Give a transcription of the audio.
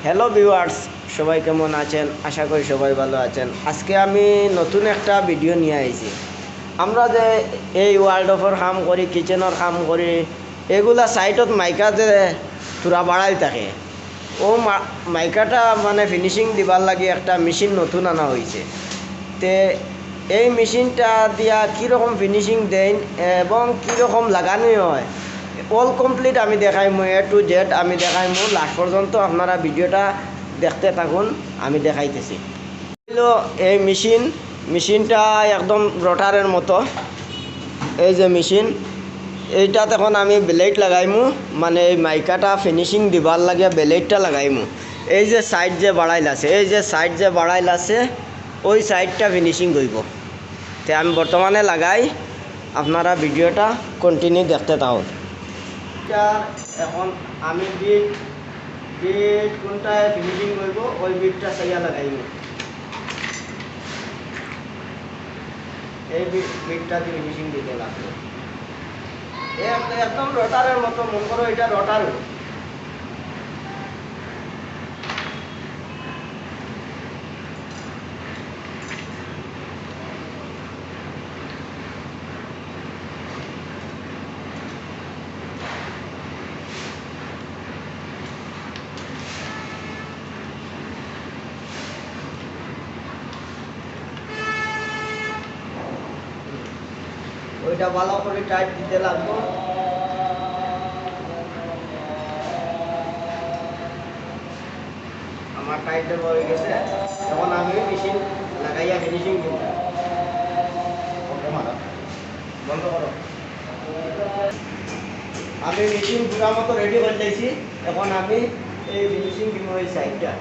Hello viewers, সবাই কেমন আছেন? আশা করি সবাই ভালো আছেন। আজকে আমি নতুন একটা ভিডিও নিয়ে আইছি। আমরা যে এই ওয়ার্ল্ড অফের কাম করি, কিচেনের কাম করি, এগুলা সাইটত মাইকা যে তুরা বাড়াই থাকে, ও মাইকাটা মানে ফিনিশিং দিবার লাগে একটা মেশিন নতুন আনা হয়েছে। তে এই মেশিনটা দিয়া কীরকম ফিনিশিং দেন এবং কীরকম লাগানো হয় অল কমপ্লিট আমি দেখাইমু, এ টু জেড আমি দেখাইমু। লাস্ট পর্যন্ত আপনারা ভিডিওটা দেখতে থাকুন, আমি দেখাইতেছি। এই মেশিনটা একদম রটারের মতো। এই যে মেশিন, এইটাত এখন আমি ব্লেড লাগাইমু, মানে এই মাইকাটা ফিনিশিং দিবার লাগে ব্লেডটা লাগাইমু। এই যে সাইড যে বাড়াইল আছে, ওই সাইডটা ফিনিশিং করব। তো আমি বর্তমানে লাগাই, আপনারা ভিডিওটা কন্টিনিউ দেখতে থাকুন। এখন আমি বিট কোনটায় ফিনিশিং করব ওই বিটটা সাইয়া লাগাইব। এই বিটটা দিয়ে ফিনিশিং দিতে লাগবে। একদম রটারের মতো, মন করো এটা রটার। ওইটা ভালো করে টাইট দিতে লাগবো। আমার টাইট হয়ে গেছে, তখন আমি মেশিন লাগাইয়া ফিনিশিং দিব। বন্ধ করো। আমি মেশিন পুরা মতো রেডি করে দিয়েছি, এখন আমি এই ফিনিশিং দিব এই সাইডটা।